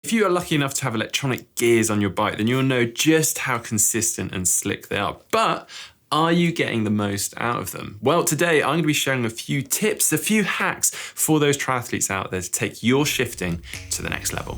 If you are lucky enough to have electronic gears on your bike, then you'll know just how consistent and slick they are. But are you getting the most out of them? Well, today I'm going to be sharing a few tips, a few hacks for those triathletes out there to take your shifting to the next level.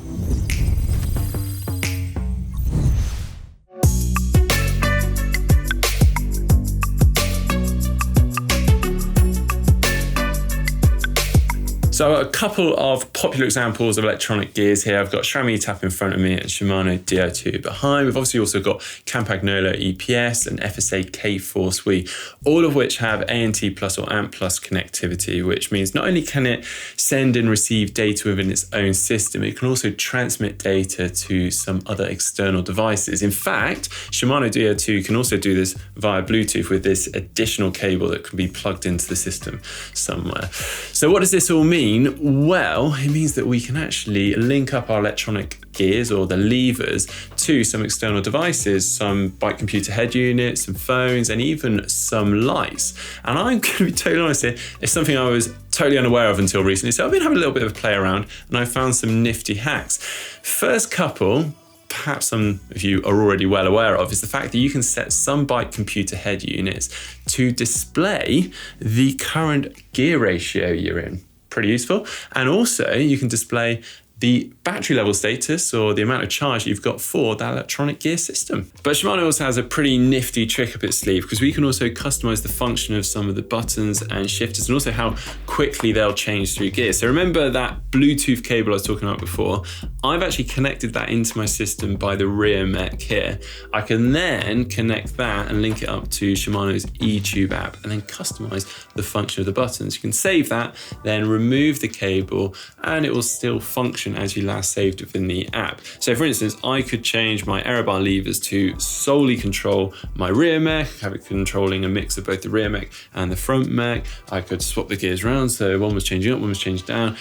So a couple of popular examples of electronic gears here. I've got SRAM eTAP in front of me and Shimano Di2 behind. We've obviously also got Campagnolo EPS and FSA K-Force WE, all of which have ANT plus or ANT plus connectivity, which means not only can it send and receive data within its own system, it can also transmit data to some other external devices. In fact, Shimano Di2 can also do this via Bluetooth with this additional cable that can be plugged into the system somewhere. So what does this all mean? Well, it means that we can actually link up our electronic gears or the levers to some external devices, some bike computer head units, some phones, and even some lights. And I'm going to be totally honest here, it's something I was totally unaware of until recently. So I've been having a little bit of a play around and I found some nifty hacks. First couple, perhaps some of you are already well aware of, is the fact that you can set some bike computer head units to display the current gear ratio you're in. Pretty useful. And also you can display the battery level status or the amount of charge you've got for that electronic gear system. But Shimano also has a pretty nifty trick up its sleeve because we can also customize the function of some of the buttons and shifters and also how quickly they'll change through gear. So remember that Bluetooth cable I was talking about before? I've actually connected that into my system by the rear mech here. I can then connect that and link it up to Shimano's eTube app and then customize the function of the buttons. You can save that, then remove the cable and it will still function as you last saved within the app. So for instance, I could change my Aero bar levers to solely control my rear mech, have it controlling a mix of both the rear mech and the front mech. I could swap the gears around, so one was changing up, one was changing down,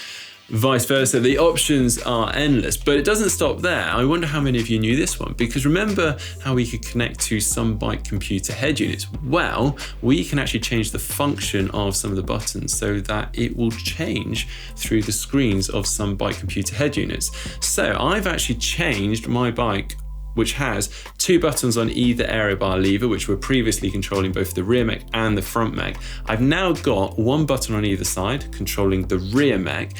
vice versa. The options are endless, but it doesn't stop there. I wonder how many of you knew this one, because remember how we could connect to some bike computer head units? Well, we can actually change the function of some of the buttons so that it will change through the screens of some bike computer head units. So I've actually changed my bike, which has two buttons on either aero bar lever, which were previously controlling both the rear mech and the front mech. I've now got one button on either side controlling the rear mech,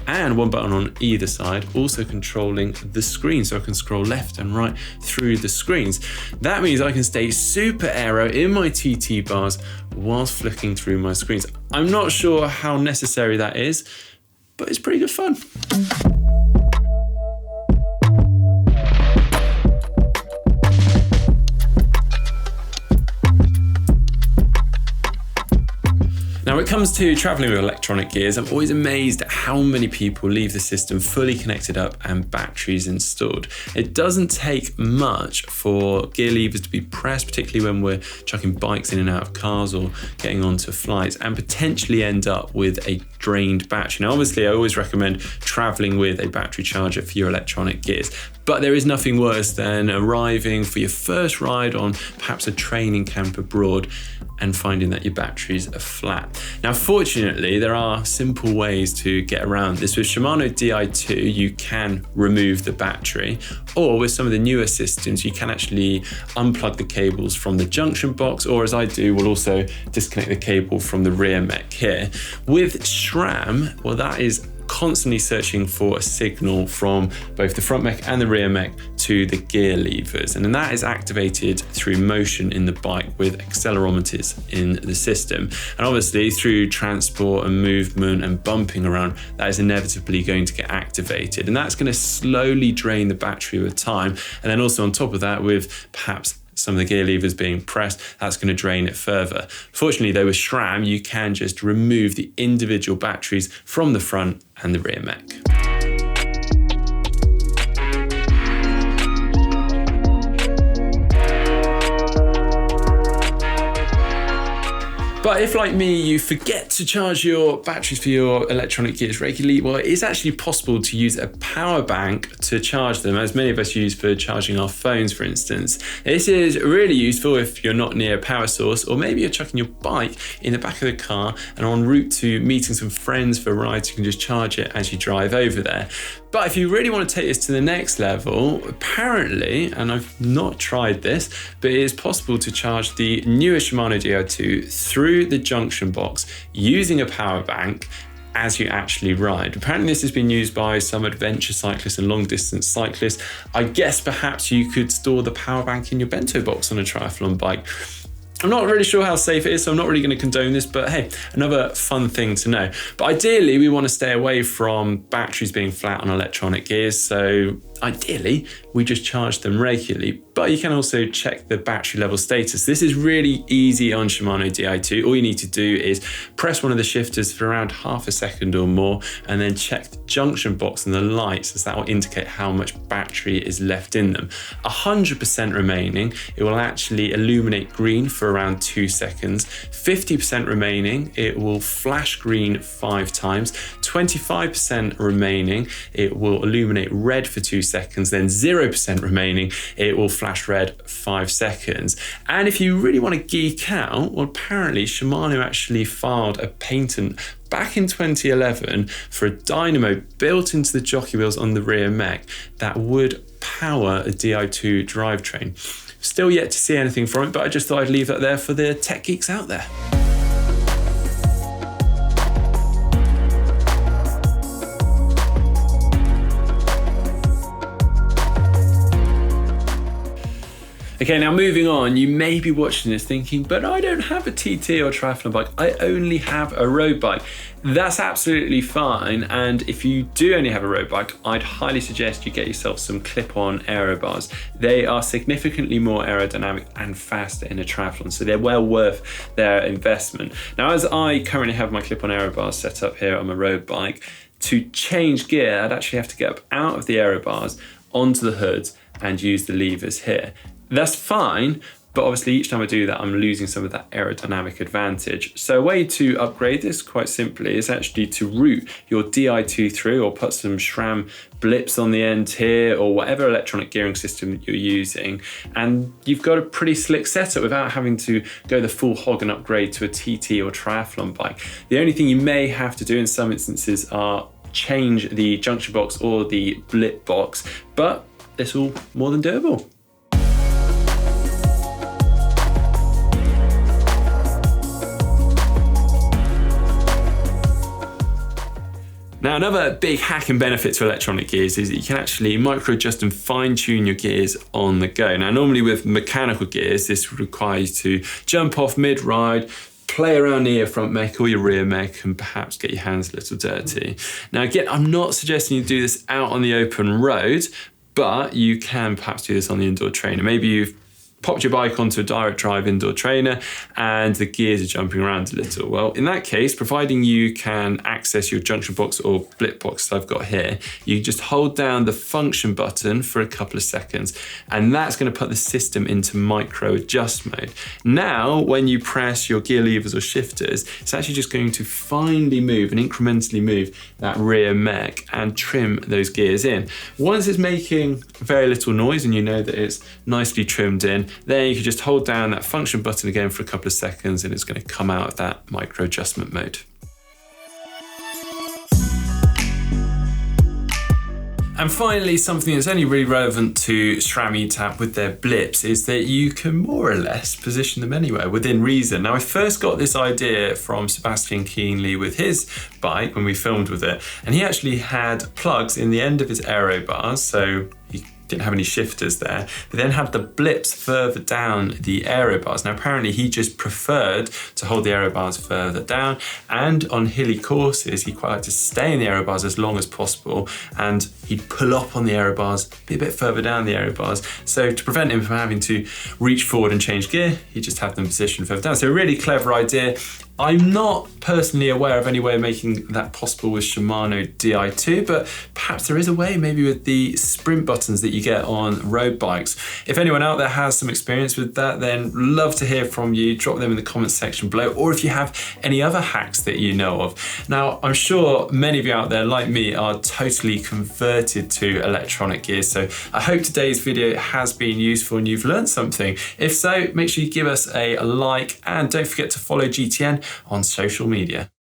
and one button on either side also controlling the screen, so I can scroll left and right through the screens. That means I can stay super aero in my TT bars whilst flicking through my screens. I'm not sure how necessary that is, but it's pretty good fun. Now, when it comes to traveling with electronic gears, I'm always amazed at how many people leave the system fully connected up and batteries installed. It doesn't take much for gear levers to be pressed, particularly when we're chucking bikes in and out of cars or getting onto flights, and potentially end up with a drained battery. Now, obviously, I always recommend traveling with a battery charger for your electronic gears, but there is nothing worse than arriving for your first ride on perhaps a training camp abroad and finding that your batteries are flat. Now, fortunately, there are simple ways to get around this. With Shimano Di2, you can remove the battery, or with some of the newer systems, you can actually unplug the cables from the junction box, or as I do, we'll also disconnect the cable from the rear mech here. With SRAM, well, that is constantly searching for a signal from both the front mech and the rear mech to the gear levers, and then that is activated through motion in the bike with accelerometers in the system. And obviously through transport and movement and bumping around, that is inevitably going to get activated, and that's going to slowly drain the battery over time. And then also on top of that, with perhaps some of the gear levers being pressed, that's going to drain it further. Fortunately though, with SRAM, you can just remove the individual batteries from the front and the rear mech. But if, like me, you forget to charge your batteries for your electronic gears regularly, well, it is actually possible to use a power bank to charge them, as many of us use for charging our phones, for instance. This is really useful if you're not near a power source, or maybe you're chucking your bike in the back of the car and en route to meeting some friends for rides, you can just charge it as you drive over there. But if you really want to take this to the next level, apparently, and I've not tried this, but it is possible to charge the newer Shimano Di2 through the junction box using a power bank as you actually ride. Apparently this has been used by some adventure cyclists and long distance cyclists. I guess perhaps you could store the power bank in your bento box on a triathlon bike. I'm not really sure how safe it is, so I'm not really going to condone this, but hey, another fun thing to know. But ideally, we want to stay away from batteries being flat on electronic gears, so ideally, we just charge them regularly, but you can also check the battery level status. This is really easy on Shimano Di2. All you need to do is press one of the shifters for around half a second or more, and then check the junction box and the lights, as that will indicate how much battery is left in them. 100% remaining, it will actually illuminate green for around 2 seconds. 50% remaining, it will flash green 5 times. 25% remaining, it will illuminate red for 2 seconds, then 0% remaining, it will flash red 5 seconds. And if you really want to geek out, well, apparently Shimano actually filed a patent back in 2011 for a dynamo built into the jockey wheels on the rear mech that would power a Di2 drivetrain. Still yet to see anything from it, but I just thought I'd leave that there for the tech geeks out there. Okay, now moving on, you may be watching this thinking, but I don't have a TT or triathlon bike. I only have a road bike. That's absolutely fine. And if you do only have a road bike, I'd highly suggest you get yourself some clip-on aero bars. They are significantly more aerodynamic and faster in a triathlon, so they're well worth their investment. Now, as I currently have my clip-on aero bars set up here on my road bike, to change gear, I'd actually have to get up out of the aero bars onto the hood and use the levers here. That's fine, but obviously each time I do that, I'm losing some of that aerodynamic advantage. So a way to upgrade this, quite simply, is actually to route your Di2 through, or put some SRAM Blips on the end here, or whatever electronic gearing system that you're using. And you've got a pretty slick setup without having to go the full hog and upgrade to a TT or triathlon bike. The only thing you may have to do in some instances are change the junction box or the blip box, but it's all more than doable. Now, another big hack and benefit to electronic gears is that you can actually micro adjust and fine tune your gears on the go. Now, normally with mechanical gears, this would require you to jump off mid-ride, play around near your front mech or your rear mech, and perhaps get your hands a little dirty. Now, again, I'm not suggesting you do this out on the open road, but you can perhaps do this on the indoor trainer. Maybe you've popped your bike onto a direct drive indoor trainer and the gears are jumping around a little. Well, in that case, providing you can access your junction box or blip box that I've got here, you just hold down the function button for a couple of seconds, and that's going to put the system into micro adjust mode. Now, when you press your gear levers or shifters, it's actually just going to finely move and incrementally move that rear mech and trim those gears in. Once it's making very little noise and you know that it's nicely trimmed in, then you can just hold down that function button again for a couple of seconds and it's going to come out of that micro adjustment mode. And finally, something that's only really relevant to SRAM eTAP with their blips is that you can more or less position them anywhere within reason. Now, I first got this idea from Sebastian Keenly with his bike when we filmed with it, and he actually had plugs in the end of his aero bars, so he didn't have any shifters there, but then had the blips further down the aero bars. Now, apparently he just preferred to hold the aero bars further down, and on hilly courses, he quite liked to stay in the aero bars as long as possible, and he'd pull up on the aero bars, be a bit further down the aero bars. So to prevent him from having to reach forward and change gear, he just had them positioned further down. So a really clever idea. I'm not personally aware of any way of making that possible with Shimano Di2, but perhaps there is a way, maybe with the sprint buttons that you get on road bikes. If anyone out there has some experience with that, then love to hear from you. Drop them in the comments section below, or if you have any other hacks that you know of. Now, I'm sure many of you out there, like me, are totally converted to electronic gear, so I hope today's video has been useful and you've learned something. If so, make sure you give us a like and don't forget to follow GTN on social media.